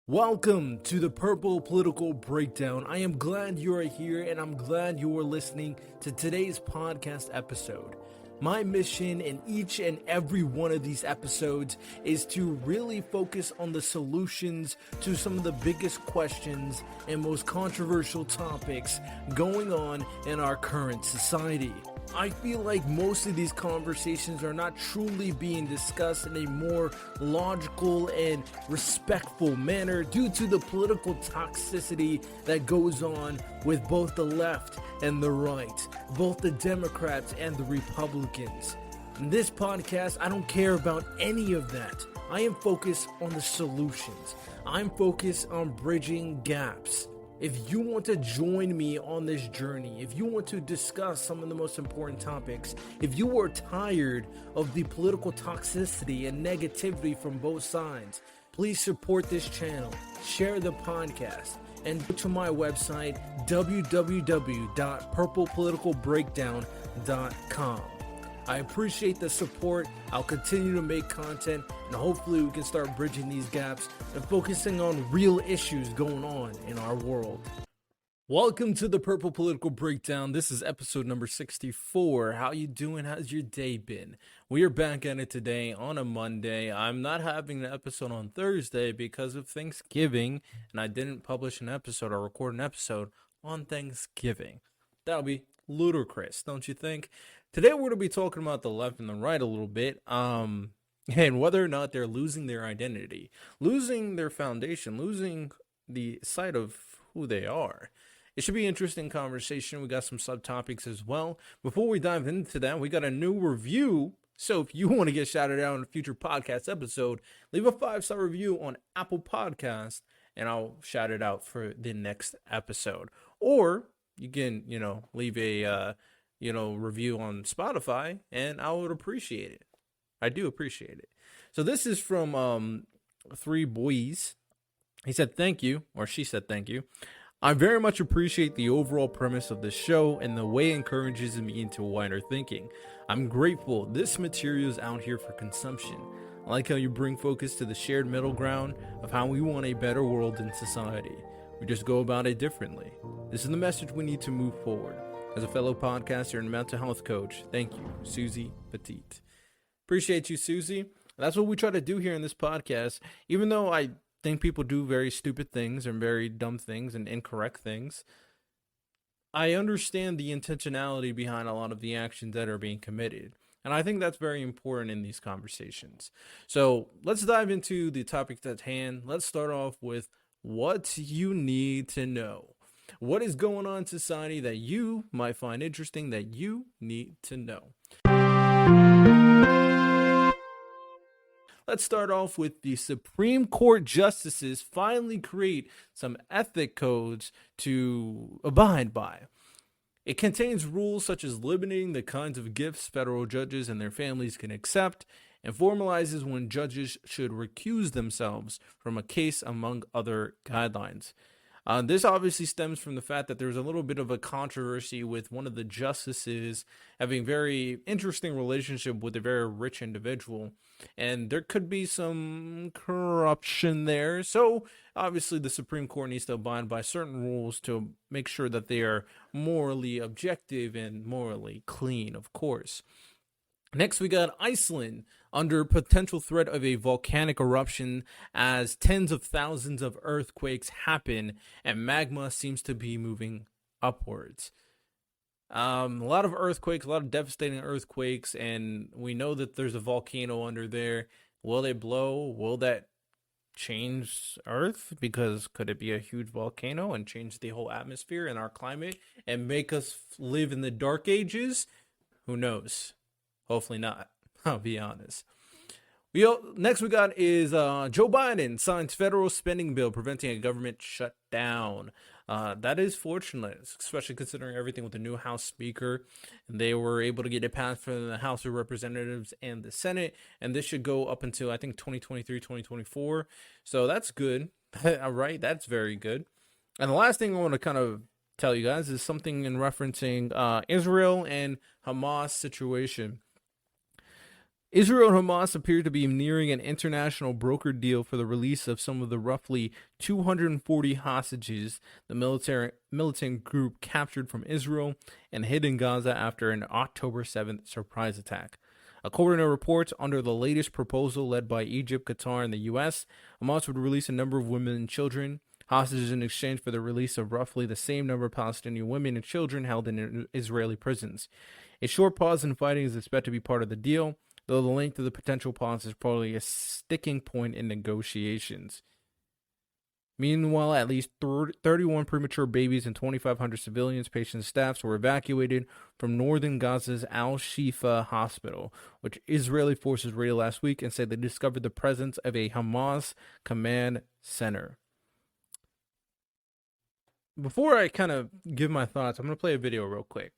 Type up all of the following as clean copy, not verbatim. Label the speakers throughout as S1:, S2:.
S1: Welcome to the Purple Political Breakdown. I am glad you are here and I'm glad you are listening to today's podcast episode. My mission in each and every one of these episodes is to really focus on the solutions to some of the biggest questions and most controversial topics going on in our current society. I feel like most of these conversations are not truly being discussed in a more logical and respectful manner due to the political toxicity that goes on with both the left and the right, both the Democrats and the Republicans. In this podcast, I don't care about any of that. I am focused on the solutions. I'm focused on bridging gaps. If you want to join me on this journey, if you want to discuss some of the most important topics, if you are tired of the political toxicity and negativity from both sides, please support this channel, share the podcast, and go to my website, www.purplepoliticalbreakdown.com. I appreciate the support. I'll continue to make content, and hopefully we can start bridging these gaps and focusing on real issues going on in our world. Welcome to the Purple Political Breakdown. This is episode number 64. How you doing? How's your day been? We are back at it today on a Monday. I'm not having an episode on Thursday because of Thanksgiving, and I didn't publish an episode or record an episode on Thanksgiving. That'll be ludicrous, don't you think? Today we're going to be talking about the left and the right a little bit, and whether or not they're losing their identity, losing their foundation, losing the sight of who they are. It should be an interesting conversation. We got some subtopics as well. Before we dive into that, we got a new review. So if you want to get shouted out in a future podcast episode, leave a 5-star review on Apple Podcasts, and I'll shout it out for the next episode. Or you can, leave a review on Spotify, and I would appreciate it. I do appreciate it. So this is from Three Boys. He said, thank you, or she said, thank you. I very much appreciate the overall premise of the show and the way it encourages me into wider thinking. I'm grateful this material is out here for consumption. I like how you bring focus to the shared middle ground of how we want a better world in society. We just go about it differently. This is the message we need to move forward. As a fellow podcaster and mental health coach, thank you, Susie Petite. Appreciate you, Susie. That's what we try to do here in this podcast. Even though I think people do very stupid things and very dumb things and incorrect things, I understand the intentionality behind a lot of the actions that are being committed. And I think that's very important in these conversations. So let's dive into the topic at hand. Let's start off with what you need to know. What is going on in society that you might find interesting that you need to know? Let's start off with the Supreme Court justices finally create some ethic codes to abide by. It contains rules such as limiting the kinds of gifts federal judges and their families can accept, and formalizes when judges should recuse themselves from a case, among other guidelines. This obviously stems from the fact that there's a little bit of a controversy with one of the justices having very interesting relationship with a very rich individual, and there could be some corruption there. So obviously the Supreme Court needs to abide by certain rules to make sure that they are morally objective and morally clean, of course. Next, we got Iceland under potential threat of a volcanic eruption as tens of thousands of earthquakes happen and magma seems to be moving upwards. A lot of earthquakes, a lot of devastating earthquakes, and we know that there's a volcano under there. Will they blow? Will that change Earth? Because could it be a huge volcano and change the whole atmosphere and our climate and make us live in the dark ages? Who knows? Hopefully not. I'll be honest. Next we got is Joe Biden signs federal spending bill preventing a government shutdown. That is fortunate, especially considering everything with the new House Speaker. And they were able to get it passed from the House of Representatives and the Senate. And this should go up until, I think, 2023, 2024. So that's good. All right, that's very good. And the last thing I want to kind of tell you guys is something in referencing Israel and Hamas situation. Israel and Hamas appear to be nearing an international broker deal for the release of some of the roughly 240 hostages the militant group captured from Israel and hid in Gaza after an October 7th surprise attack. According to reports, under the latest proposal led by Egypt, Qatar, and the U.S., Hamas would release a number of women and children hostages in exchange for the release of roughly the same number of Palestinian women and children held in Israeli prisons. A short pause in fighting is expected to be part of the deal, though the length of the potential pause is probably a sticking point in negotiations. Meanwhile, at least 31 premature babies and 2,500 civilians, patients, and staffs were evacuated from northern Gaza's Al-Shifa hospital, which Israeli forces raided last week and said they discovered the presence of a Hamas command center. Before I kind of give my thoughts, I'm going to play a video real quick.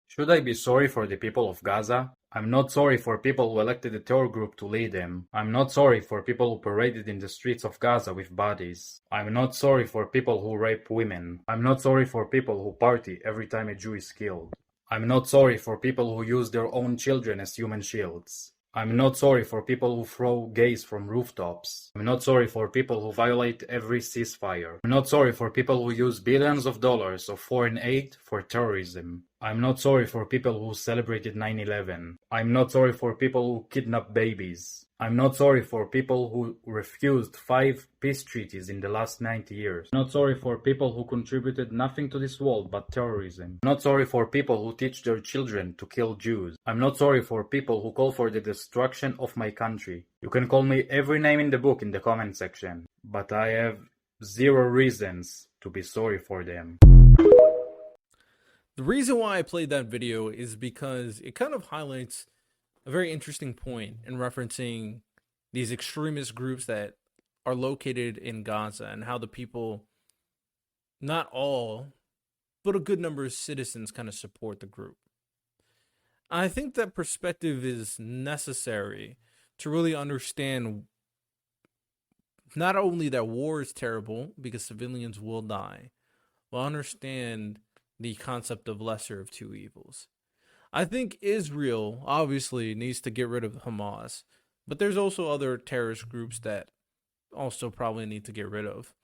S2: Should I be sorry for the people of Gaza? I'm not sorry for people who elected a terror group to lead them. I'm not sorry for people who paraded in the streets of Gaza with bodies. I'm not sorry for people who rape women. I'm not sorry for people who party every time a Jew is killed. I'm not sorry for people who use their own children as human shields. I'm not sorry for people who throw gays from rooftops. I'm not sorry for people who violate every ceasefire. I'm not sorry for people who use billions of dollars of foreign aid for terrorism. I'm not sorry for people who celebrated 9/11. I'm not sorry for people who kidnap babies. I'm not sorry for people who refused 5 peace treaties in the last 90 years. I'm not sorry for people who contributed nothing to this world but terrorism. I'm not sorry for people who teach their children to kill Jews. I'm not sorry for people who call for the destruction of my country. You can call me every name in the book in the comment section, but I have 0 reasons to be sorry for them.
S1: The reason why I played that video is because it kind of highlights a very interesting point in referencing these extremist groups that are located in Gaza and how the people, not all, but a good number of citizens kind of support the group. I think that perspective is necessary to really understand not only that war is terrible because civilians will die, but understand the concept of lesser of two evils. I think Israel obviously needs to get rid of Hamas, but there's also other terrorist groups that also probably need to get rid of.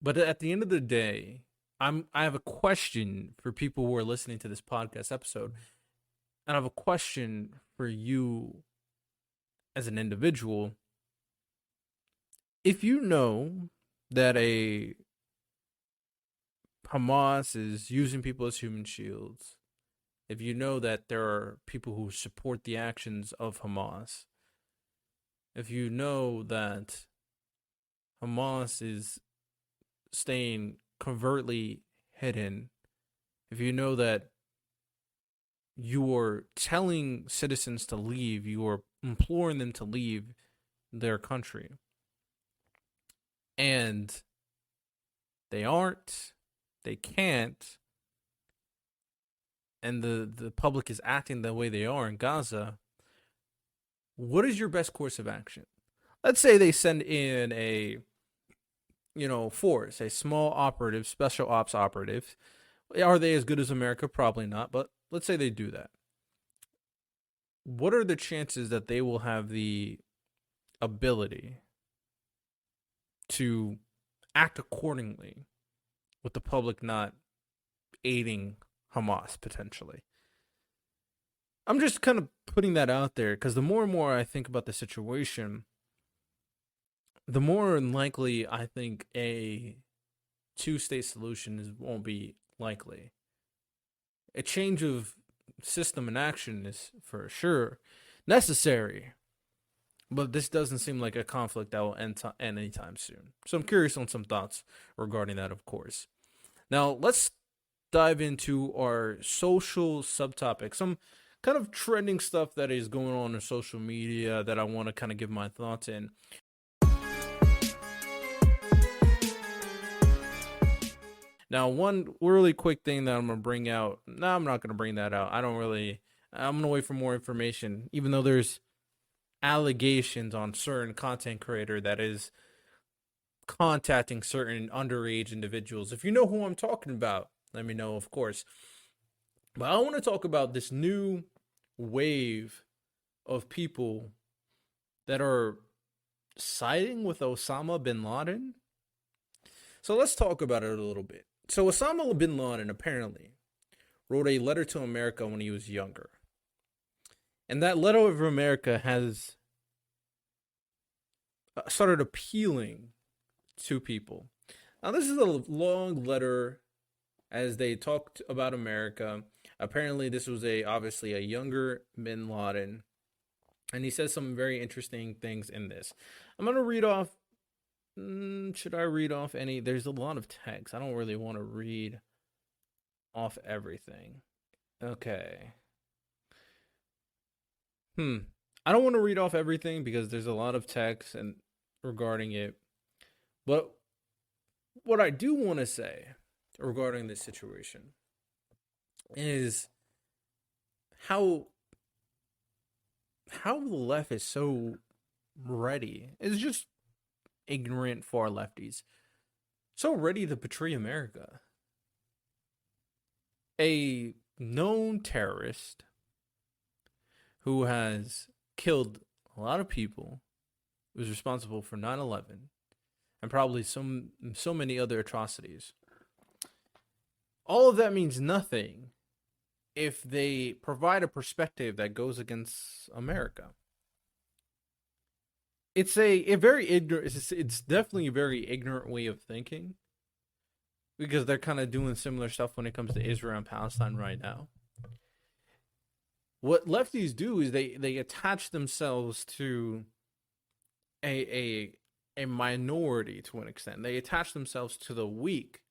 S1: But at the end of the day, I have a question for people who are listening to this podcast episode, and I have a question for you as an individual. If you know that a Hamas is using people as human shields, if you know that there are people who support the actions of Hamas, if you know that Hamas is staying covertly hidden, if you know that you are telling citizens to leave, you are imploring them to leave their country, and they aren't, they can't, and the public is acting the way they are in Gaza, what is your best course of action? Let's say they send in a, force, a small operative, special ops operative. Are they as good as America? Probably not, but let's say they do that. What are the chances that they will have the ability to act accordingly with the public not aiding Hamas potentially? I'm just kind of putting that out there because the more and more I think about the situation, the more unlikely I think a two-state solution won't be likely. A change of system and action is for sure necessary, but this doesn't seem like a conflict that will end anytime soon. So I'm curious on some thoughts regarding that, of course. Now, let's dive into our social subtopic. Some kind of trending stuff that is going on in social media that I want to kind of give my thoughts in. Now, one really quick thing that I'm going to bring out. No, I'm not going to bring that out. I'm going to wait for more information, even though there's allegations on certain content creator that is contacting certain underage individuals. If you know who I'm talking about, let me know, of course. But I want to talk about this new wave of people that are siding with Osama bin Laden. So let's talk about it a little bit. So Osama bin Laden apparently wrote a letter to America when he was younger. And that letter of America has started appealing to people. Now, this is a long letter as they talked about America. Apparently, this was obviously a younger bin Laden. And he says some very interesting things in this. I'm going to read off. Should I read off any? There's a lot of text. I don't really want to read off everything. Okay. I don't want to read off everything because there's a lot of text and regarding it. But what I do want to say regarding this situation is how the left is so ready. It's just ignorant far lefties. So ready to betray America. A known terrorist who has killed a lot of people, was responsible for 9/11 and probably so many other atrocities. All of that means nothing if they provide a perspective that goes against America. It's a very ignorant. It's definitely a very ignorant way of thinking, because they're kind of doing similar stuff when it comes to Israel and Palestine right now. What lefties do is they attach themselves to a minority to an extent. They attach themselves to the weak.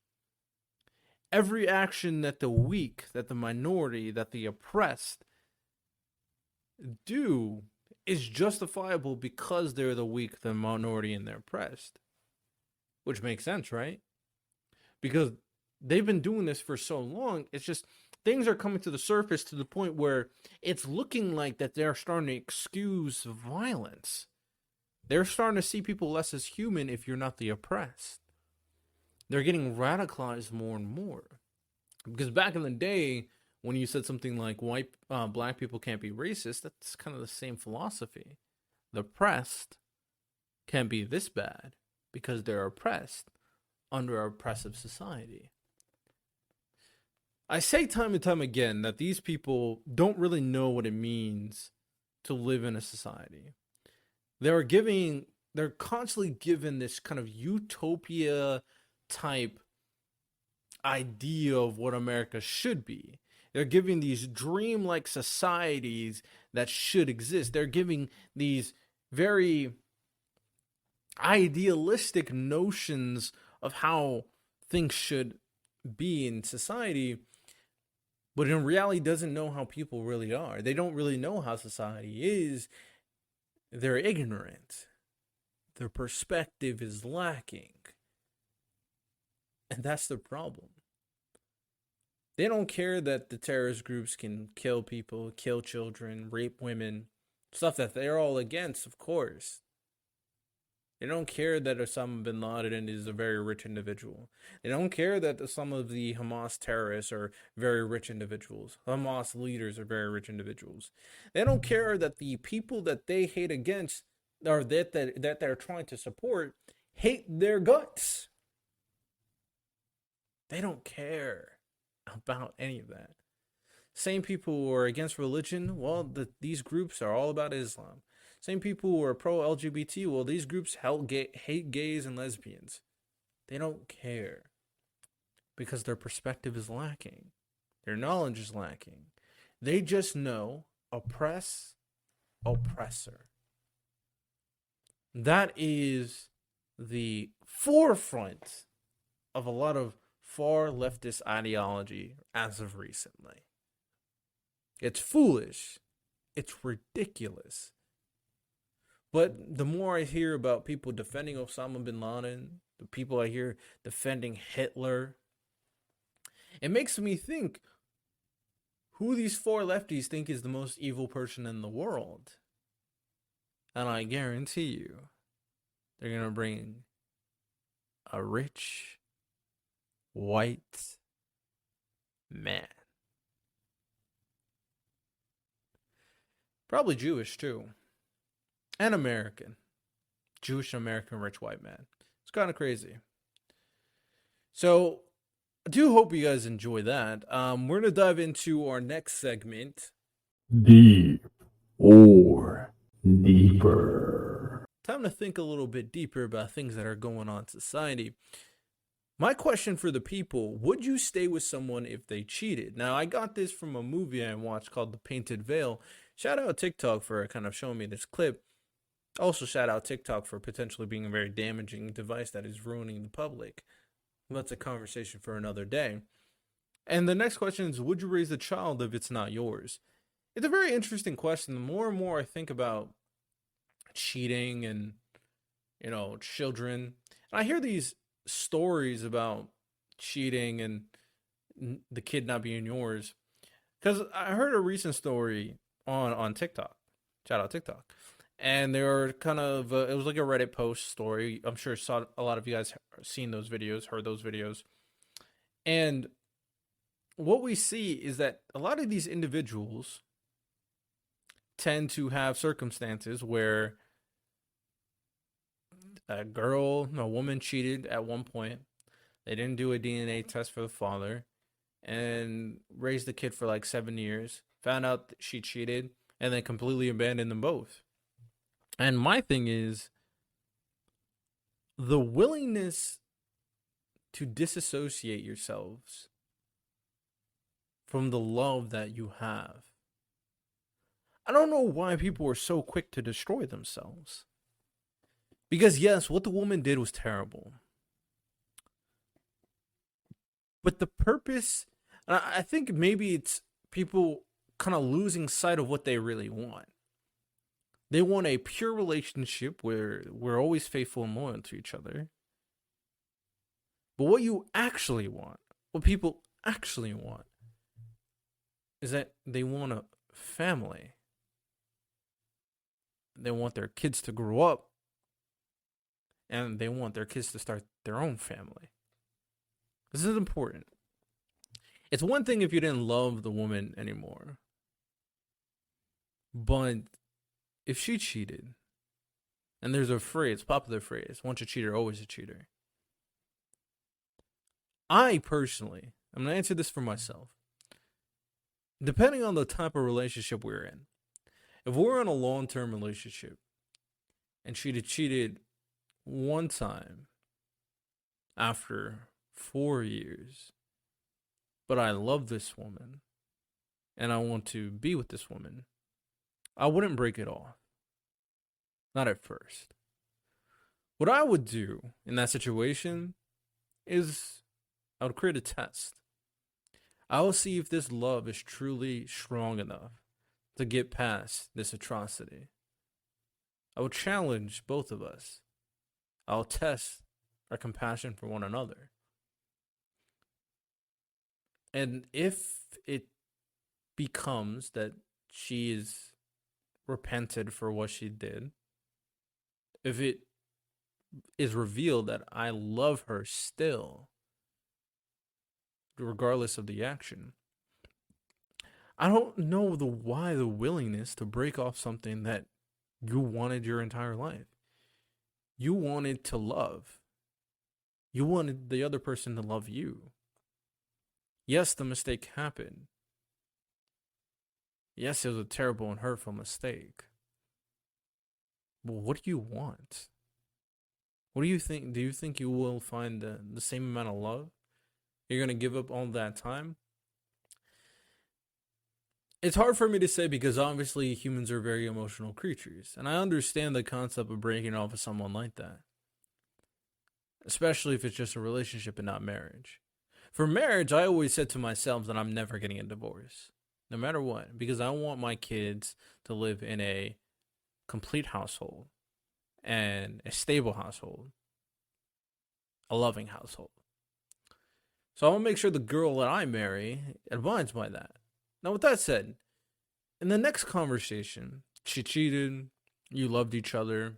S1: Every action that the weak, that the minority, that the oppressed do is justifiable because they're the weak, the minority, and they're oppressed. Which makes sense, right? Because they've been doing this for so long. It's just things are coming to the surface to the point where it's looking like that they're starting to excuse violence. They're starting to see people less as human if you're not the oppressed. They're getting radicalized more and more. Because back in the day, when you said something like black people can't be racist, that's kind of the same philosophy. The oppressed can't be this bad because they're oppressed under an oppressive society. I say time and time again that these people don't really know what it means to live in a society. They're constantly given this kind of utopia type idea of what America should be. They're giving these dreamlike societies that should exist. They're giving these very idealistic notions of how things should be in society, but in reality doesn't know how people really are. They don't really know how society is. They're ignorant. Their perspective is lacking. And that's the problem. They don't care that the terrorist groups can kill people, kill children, rape women, stuff that they're all against, of course. They don't care that Osama Bin Laden is a very rich individual. They don't care that some of the Hamas terrorists are very rich individuals. Hamas leaders are very rich individuals. They don't care that the people that they hate against, or that they're trying to support, hate their guts. They don't care about any of that. Same people who are against religion, well, these groups are all about Islam. Same people who are pro-LGBT, well, these groups hate gays and lesbians. They don't care because their perspective is lacking. Their knowledge is lacking. They just know oppress, oppressor. That is the forefront of a lot of far leftist ideology as of recently. It's foolish. It's ridiculous. But the more I hear about people defending Osama bin Laden, the people I hear defending Hitler, it makes me think who these four lefties think is the most evil person in the world. And I guarantee you, they're going to bring a rich, white man. Probably Jewish too. And American. Jewish American rich white man. It's kind of crazy. So I do hope you guys enjoy that. We're gonna dive into our next segment.
S3: Deep or deeper.
S1: Time to think a little bit deeper about things that are going on in society. My question for the people, would you stay with someone if they cheated? Now, I got this from a movie I watched called The Painted Veil. Shout out TikTok for kind of showing me this clip. Also, shout out TikTok for potentially being a very damaging device that is ruining the public. That's a conversation for another day. And the next question is, would you raise a child if it's not yours? It's a very interesting question. The more and more I think about cheating and, children, and I hear these stories about cheating and the kid not being yours. Because I heard a recent story on TikTok. Shout out TikTok. And they were kind of, it was like a Reddit post story. I'm sure a lot of you guys seen those videos, heard those videos. And what we see is that a lot of these individuals tend to have circumstances where a woman cheated at one point. They didn't do a DNA test for the father and raised the kid for like 7 years. Found out that she cheated and then completely abandoned them both. And my thing is the willingness to disassociate yourselves from the love that you have. I don't know why people are so quick to destroy themselves. Because yes, what the woman did was terrible. But the purpose, and I think maybe it's people kind of losing sight of what they really want. They want a pure relationship where we're always faithful and loyal to each other. But what you actually want, what people actually want, is that they want a family. They want their kids to grow up. And they want their kids to start their own family. This is important. It's one thing if you didn't love the woman anymore. But if she cheated, and there's a phrase, popular phrase, once a cheater, always a cheater. I personally, I'm going to answer this for myself. Depending on the type of relationship we're in, if we're in a long-term relationship and she'd have cheated one time after 4 years, but I love this woman and I want to be with this woman, I wouldn't break it off. Not at first. What I would do in that situation is I would create a test. I will see if this love is truly strong enough to get past this atrocity. I will challenge both of us. I'll test our compassion for one another. And if it becomes that she is repented for what she did, if it is revealed that I love her still, regardless of the action, I don't know the willingness to break off something that you wanted your entire life. You wanted to love. You wanted the other person to love you. Yes, the mistake happened. Yes, it was a terrible and hurtful mistake. But what do you want? What do you think? Do you think you will find the same amount of love? You're going to give up all that time? It's hard for me to say because obviously humans are very emotional creatures. And I understand the concept of breaking off with someone like that. Especially if it's just a relationship and not marriage. For marriage, I always said to myself that I'm never getting a divorce. No matter what. Because I want my kids to live in a complete household. And a stable household. A loving household. So I want to make sure the girl that I marry abides by that. Now, with that said, in the next conversation, she cheated, you loved each other,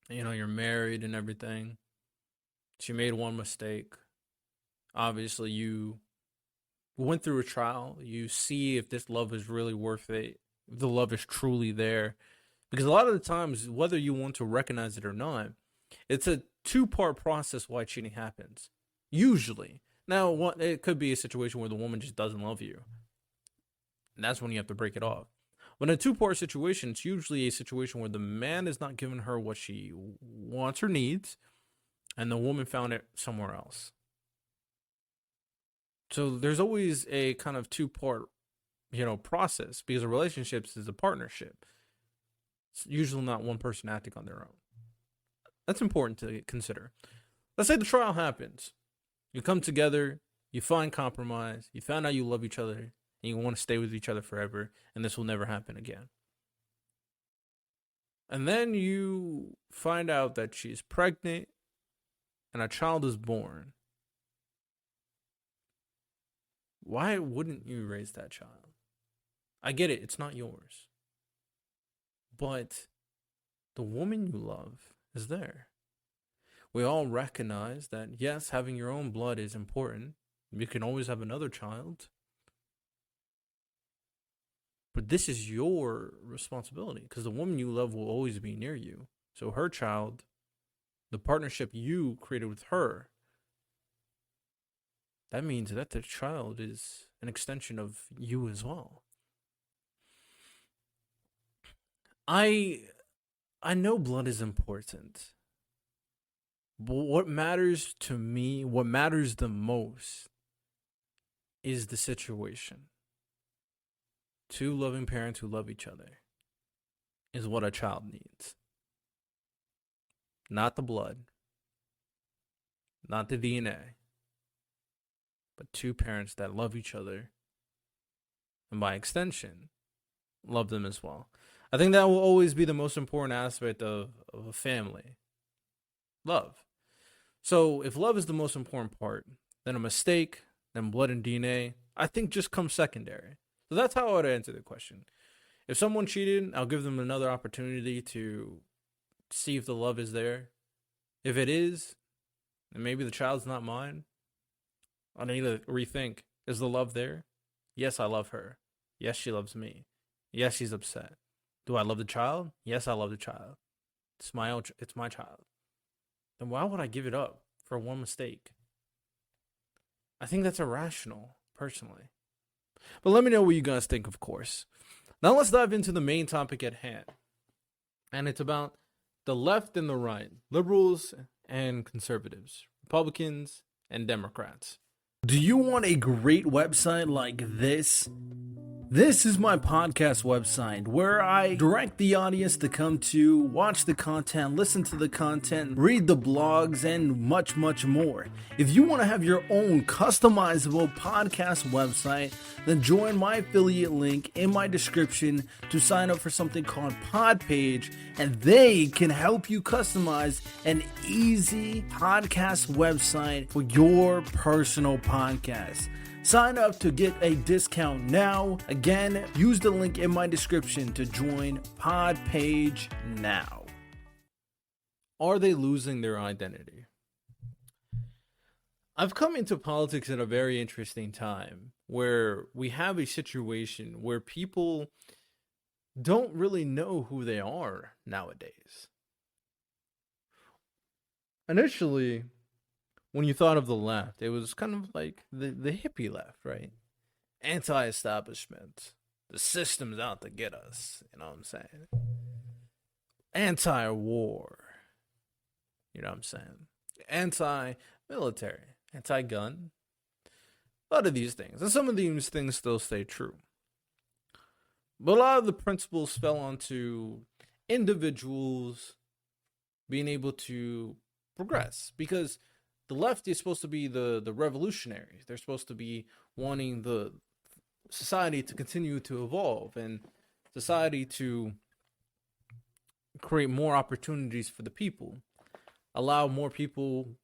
S1: you're married and everything. She made one mistake. Obviously, you went through a trial. You see if this love is really worth it. if the love is truly there. Because a lot of the times, whether you want to recognize it or not, it's a two-part process why cheating happens. Usually. Now, it could be a situation where the woman just doesn't love you. And that's when you have to break it off. But in a two-part situation, it's usually a situation where the man is not giving her what she wants or needs, and the woman found it somewhere else. So there's always a kind of two-part, process, because a relationship is a partnership. It's usually not one person acting on their own. That's important to consider. Let's say the trial happens. You come together, you find compromise, you found out you love each other, and you want to stay with each other forever, and this will never happen again. And then you find out that she's pregnant and a child is born. Why wouldn't you raise that child? I get it, it's not yours. But the woman you love is there. We all recognize that, yes, having your own blood is important. You can always have another child. But this is your responsibility, because the woman you love will always be near you. So her child, the partnership you created with her, that means that the child is an extension of you as well. I know blood is important. But what matters to me, what matters the most, is the situation. Two loving parents who love each other is what a child needs. Not the blood, not the DNA, but two parents that love each other, and by extension, love them as well. I think that will always be the most important aspect of a family. Love. So if love is the most important part, then a mistake, then blood and DNA, I think just comes secondary. So that's how I would answer the question. If someone cheated, I'll give them another opportunity to see if the love is there. If it is, and maybe the child's not mine, I need to rethink. Is the love there? Yes, I love her. Yes, she loves me. Yes, she's upset. Do I love the child? Yes, I love the child. It's my child. Then why would I give it up for one mistake? I think that's irrational, personally. But let me know what you guys think, of course. Now let's dive into the main topic at hand. And it's about the left and the right, liberals and conservatives, Republicans and Democrats. Do you want a great website like this? This is my podcast website where I direct the audience to come to, watch the content, listen to the content, read the blogs, and much, much more. If you want to have your own customizable podcast website, then join my affiliate link in my description to sign up for something called Podpage, and they can help you customize an easy podcast website for your personal podcast. Sign up to get a discount now. Again, use the link in my description to join Podpage now. Are they losing their identity? I've come into politics at a very interesting time where we have a situation where people don't really know who they are nowadays. Initially, when you thought of the left, it was kind of like the hippie left, right? Anti-establishment. The system's out to get us. You know what I'm saying? Anti-war. You know what I'm saying? Anti-military. Anti-gun. A lot of these things. And some of these things still stay true. But a lot of the principles fell onto individuals being able to progress. Because the left is supposed to be the revolutionaries. They're supposed to be wanting the society to continue to evolve and society to create more opportunities for the people, allow more people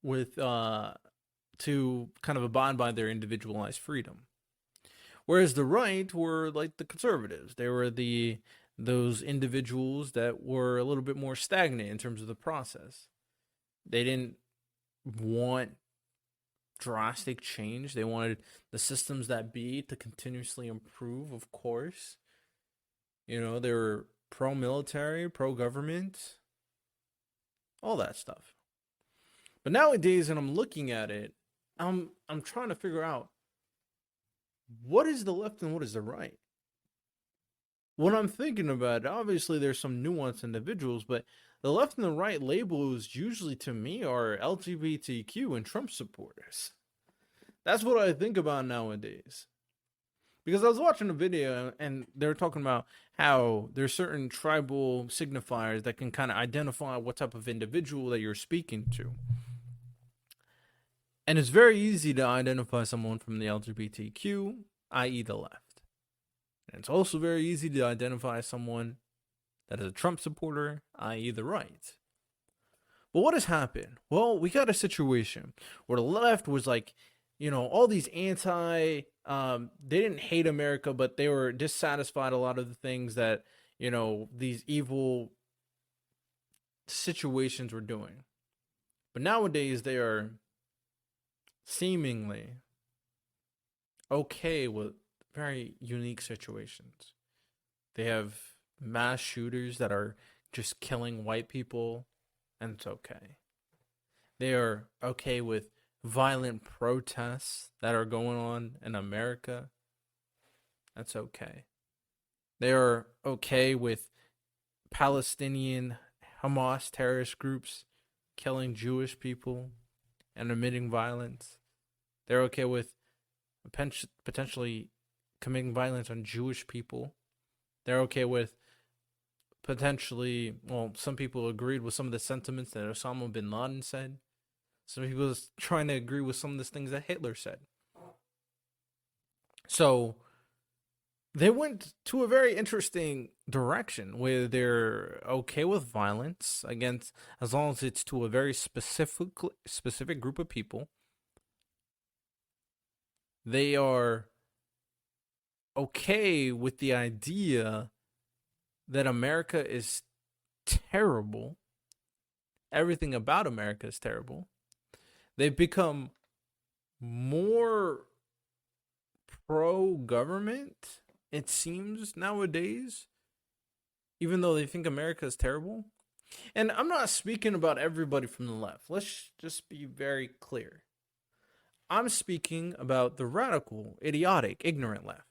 S1: with to kind of abide by their individualized freedom. Whereas the right were like the conservatives. They were those individuals that were a little bit more stagnant in terms of the process. They didn't want drastic change. They wanted the systems that be to continuously improve, of course. They were pro-military, pro-government, all that stuff. But nowadays, when I'm looking at it, I'm trying to figure out what is the left and what is the right. When I'm thinking about it, obviously there's some nuanced individuals, but the left and the right labels usually to me are LGBTQ and Trump supporters. That's what I think about nowadays. Because I was watching a video and they were talking about how there's certain tribal signifiers that can kind of identify what type of individual that you're speaking to. And it's very easy to identify someone from the LGBTQ, i.e. the left. And it's also very easy to identify someone that is a Trump supporter, i.e. the right. But what has happened? Well, we got a situation where the left was like, all these they didn't hate America, but they were dissatisfied a lot of the things that, these evil situations were doing. But nowadays they are seemingly okay with very unique situations. They have mass shooters that are just killing white people, and it's okay. They are okay with violent protests that are going on in America. That's okay. They are okay with Palestinian Hamas terrorist groups killing Jewish people and emitting violence. They're okay with potentially committing violence on Jewish people. They're okay with some people agreed with some of the sentiments that Osama Bin Laden said. Some people are trying to agree with some of the things that Hitler said. So they went to a very interesting direction where they're okay with violence against, as long as it's to a very specific group of people. They are okay with the idea that America is terrible. Everything about America is terrible. They've become more pro-government, it seems, nowadays, even though they think America is terrible. And I'm not speaking about everybody from the left. Let's just be very clear. I'm speaking about the radical, idiotic, ignorant left.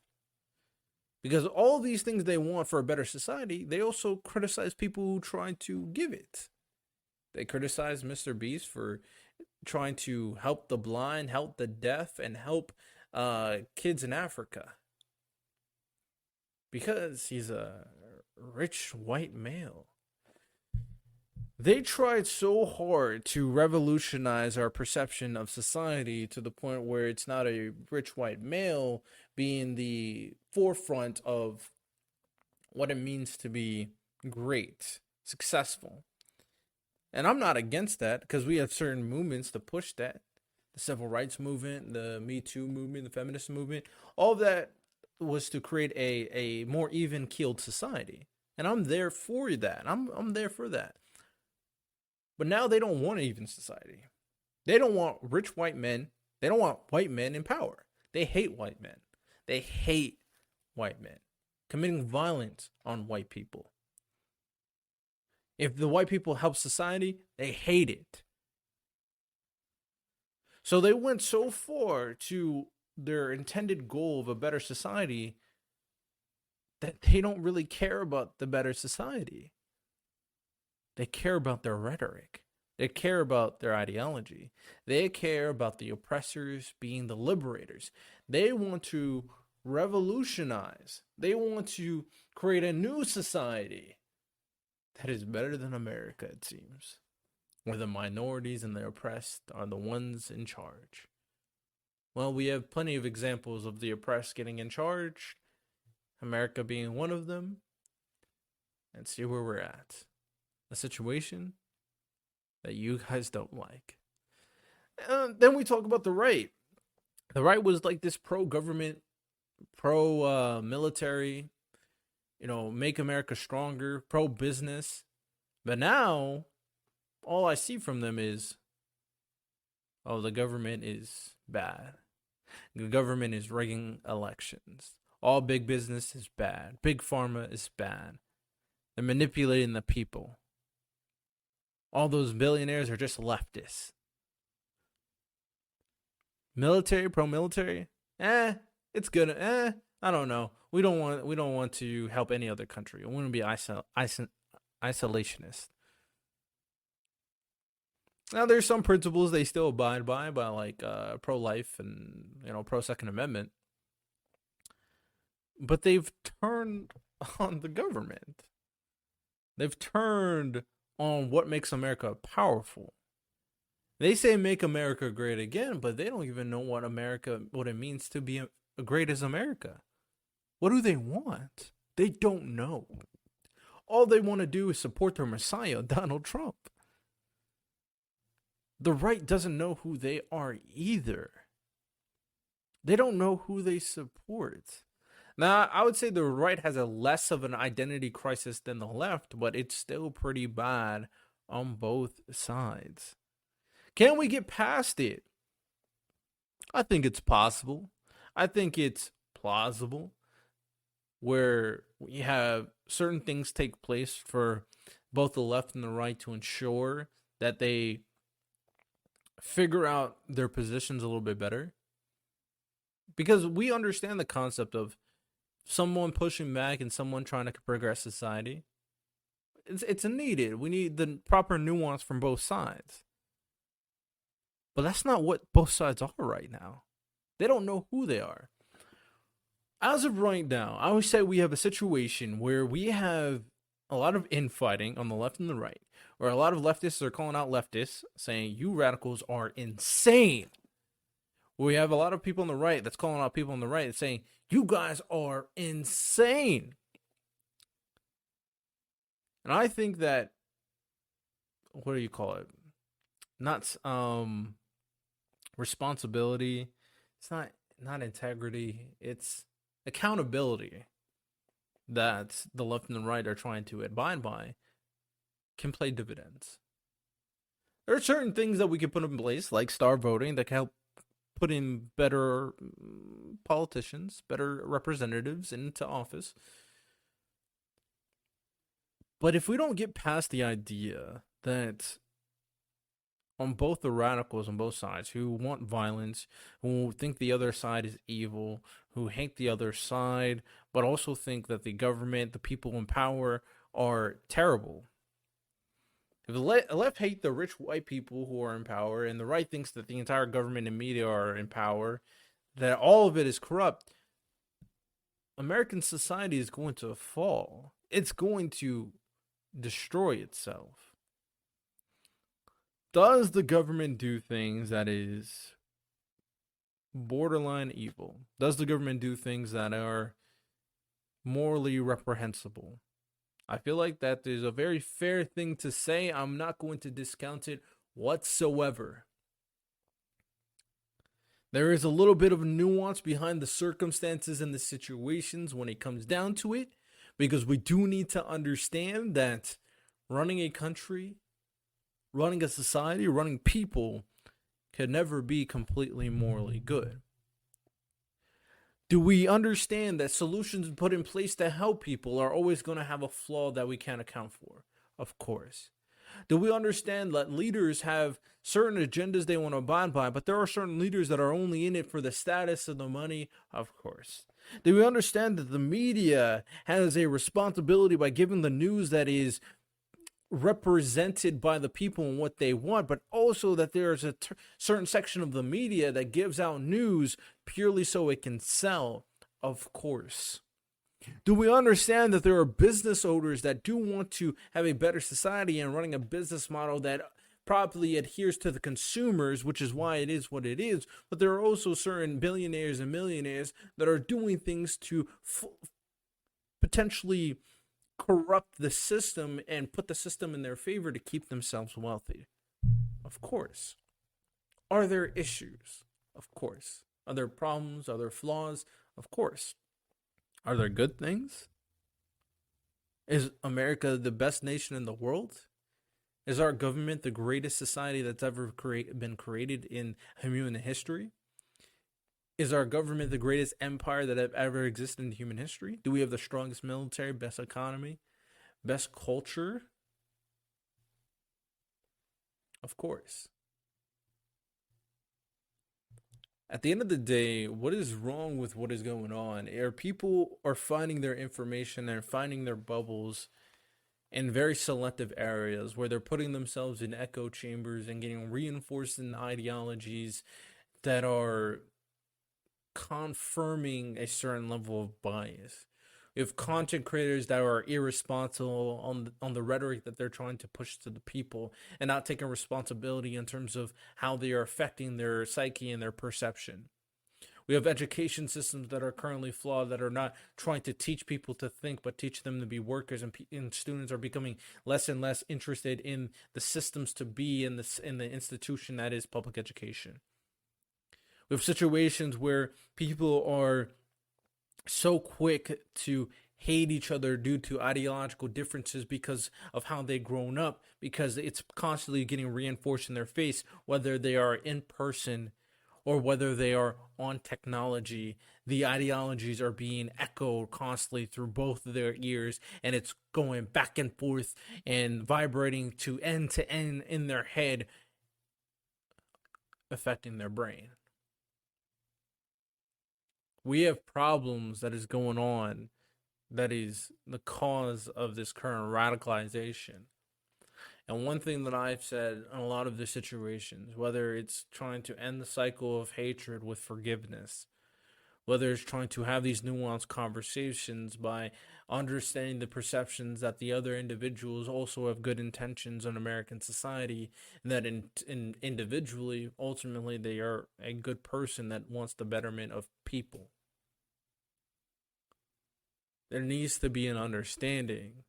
S1: Because all these things they want for a better society, they also criticize people who try to give it. They criticize Mr. Beast for trying to help the blind, help the deaf, and help kids in Africa. Because he's a rich white male. They tried so hard to revolutionize our perception of society to the point where it's not a rich white male being the forefront of what it means to be great, successful. And I'm not against that because we have certain movements to push that. The civil rights movement, the Me Too movement, the feminist movement, all of that was to create a more even-keeled society. And I'm there for that. I'm there for that. But now they don't want an even society. They don't want rich white men. They don't want white men in power. They hate white men. They hate white men committing violence on white people. If the white people help society, they hate it. So they went so far to their intended goal of a better society that they don't really care about the better society. They care about their rhetoric. They care about their ideology. They care about the oppressors being the liberators. They want to revolutionize. They want to create a new society that is better than America, it seems, where the minorities and the oppressed are the ones in charge. Well, we have plenty of examples of the oppressed getting in charge, America being one of them, and see where we're at. A situation that you guys don't like. Then we talk about the right. The right was like this pro-government, pro-military, make America stronger, pro-business. But now, all I see from them is, the government is bad. The government is rigging elections. All big business is bad. Big pharma is bad. They're manipulating the people. All those billionaires are just leftists. Military, pro-military, it's good. I don't know. We don't want to help any other country. We want to be isolationist. Now, there's some principles they still abide by like pro-life and pro-Second Amendment. But they've turned on the government. They've turned on what makes America powerful. They say make America great again, but they don't even know what it means to be great as America. What do they want? They don't know. All they want to do is support their messiah, Donald Trump. The right doesn't know who they are either. They don't know who they support. Now, I would say the right has a less of an identity crisis than the left, but it's still pretty bad on both sides. Can we get past it? I think it's possible. I think it's plausible where we have certain things take place for both the left and the right to ensure that they figure out their positions a little bit better. Because we understand the concept of someone pushing back and someone trying to progress society. It's needed. We need the proper nuance from both sides. But that's not what both sides are right now. They don't know who they are. As of right now, I would say we have a situation where we have a lot of infighting on the left and the right, where a lot of leftists are calling out leftists, saying, you radicals are insane. We have a lot of people on the right that's calling out people on the right saying, you guys are insane. And I think that, what do you call it? Not responsibility. It's not integrity. It's accountability that the left and the right are trying to abide by can play dividends. There are certain things that we can put in place, like star voting, that can help put in better politicians, better representatives into office. But if we don't get past the idea that on both the radicals on both sides who want violence, who think the other side is evil, who hate the other side, but also think that the government, the people in power are terrible. If the left hate the rich white people who are in power, and the right thinks that the entire government and media are in power, that all of it is corrupt, American society is going to fall. It's going to destroy itself. Does the government do things that is borderline evil? Does the government do things that are morally reprehensible? I feel like that is a very fair thing to say. I'm not going to discount it whatsoever. There is a little bit of nuance behind the circumstances and the situations when it comes down to it, because we do need to understand that running a country, running a society, running people can never be completely morally good. Do we understand that solutions put in place to help people are always going to have a flaw that we can't account for? Of course. Do we understand that leaders have certain agendas they want to abide by, but there are certain leaders that are only in it for the status and the money? Of course. Do we understand that the media has a responsibility by giving the news that is represented by the people and what they want, but also that there's a certain section of the media that gives out news purely so it can sell? Of course. Do we understand that there are business owners that do want to have a better society and running a business model that properly adheres to the consumers, which is why it is what it is, but there are also certain billionaires and millionaires that are doing things to potentially corrupt the system and put the system in their favor to keep themselves wealthy? Of course. Are there issues? Of course. Are there problems? Are there flaws? Of course. Are there good things? Is America the best nation in the world? Is our government the greatest society that's ever been created in human history? Is our government the greatest empire that have ever existed in human history? Do we have the strongest military, best economy, best culture? Of course. At the end of the day, what is wrong with what is going on? People are finding their information, they're finding their bubbles in very selective areas where they're putting themselves in echo chambers and getting reinforced in ideologies that are confirming a certain level of bias. We have content creators that are irresponsible on the rhetoric that they're trying to push to the people and not taking responsibility in terms of how they are affecting their psyche and their perception. We have education systems that are currently flawed, that are not trying to teach people to think, but teach them to be workers, and students are becoming less and less interested in the systems to be in the institution that is public education. We have situations where people are so quick to hate each other due to ideological differences because of how they've grown up, because it's constantly getting reinforced in their face, whether they are in person or whether they are on technology. The ideologies are being echoed constantly through both of their ears, and it's going back and forth and vibrating to end in their head, affecting their brain. We have problems that is going on that is the cause of this current radicalization. And one thing that I've said in a lot of the situations, whether it's trying to end the cycle of hatred with forgiveness, whether it's trying to have these nuanced conversations by understanding the perceptions that the other individuals also have good intentions in American society, and that individually, ultimately, they are a good person that wants the betterment of people. There needs to be an understanding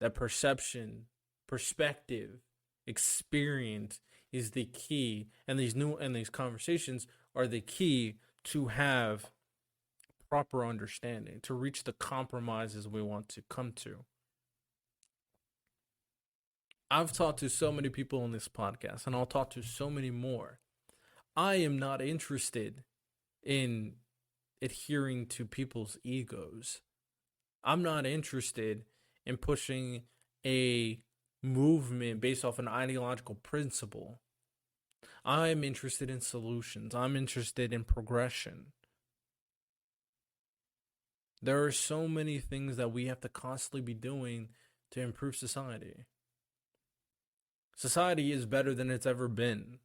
S1: that perception, perspective, experience is the key, and these conversations are the key to have proper understanding, to reach the compromises we want to come to. I've talked to so many people on this podcast, and I'll talk to so many more. I am not interested in adhering to people's egos. I'm not interested in pushing a movement based off an ideological principle. I'm interested in solutions. I'm interested in progression. There are so many things that we have to constantly be doing to improve society. Society is better than it's ever been.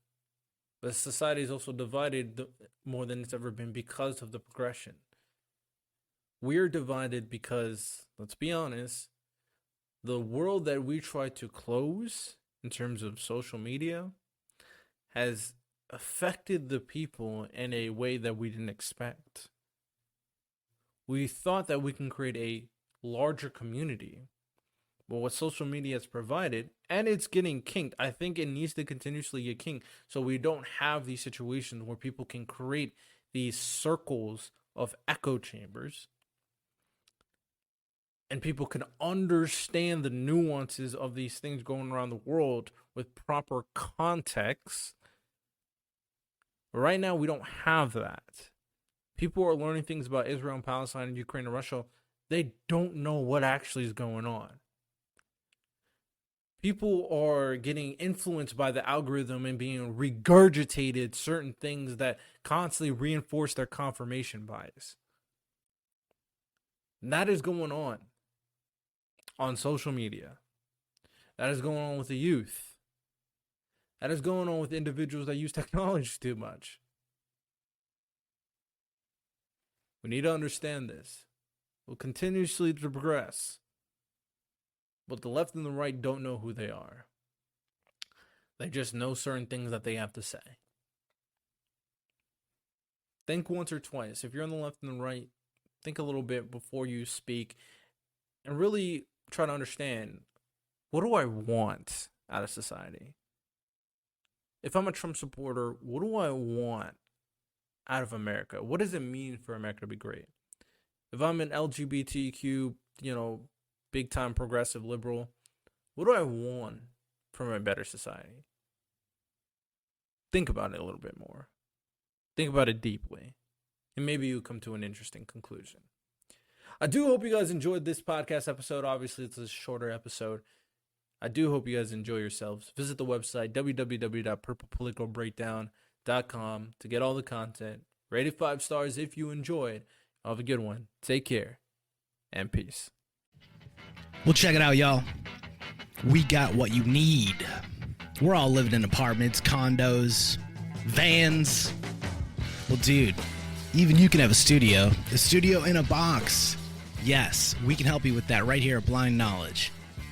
S1: But society is also divided more than it's ever been because of the progression. We're divided because, let's be honest, the world that we try to close in terms of social media has affected the people in a way that we didn't expect. We thought that we can create a larger community. But what social media has provided, and it's getting kinked, I think it needs to continuously get kinked so we don't have these situations where people can create these circles of echo chambers and people can understand the nuances of these things going around the world with proper context. Right now, we don't have that. People are learning things about Israel and Palestine and Ukraine and Russia. They don't know what actually is going on. People are getting influenced by the algorithm and being regurgitated certain things that constantly reinforce their confirmation bias. And that is going on social media. That is going on with the youth. That is going on with individuals that use technology too much. We need to understand this. We'll continuously progress. But the left and the right don't know who they are. They just know certain things that they have to say. Think once or twice. If you're on the left and the right, think a little bit before you speak and really try to understand, what do I want out of society? If I'm a Trump supporter, what do I want out of America? What does it mean for America to be great? If I'm an LGBTQ, big time progressive liberal, what do I want from a better society? Think about it a little bit more. Think about it deeply. and maybe you'll come to an interesting conclusion. I do hope you guys enjoyed this podcast episode. Obviously, it's a shorter episode. I do hope you guys enjoy yourselves. Visit the website, www.purplepoliticalbreakdown.com, to get all the content. Rate it 5 stars if you enjoyed. Have a good one. Take care, and peace.
S4: Well, check it out, y'all. We got what you need. We're all living in apartments, condos, vans. Well, dude, even you can have a studio in a box. Yes, we can help you with that right here at Blind Knowledge.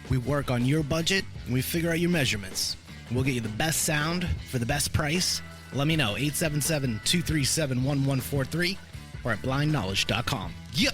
S4: We work on your budget, and we figure out your measurements. We'll get you the best sound for the best price. Let me know, 877-237-1143 or at blindknowledge.com. Yep.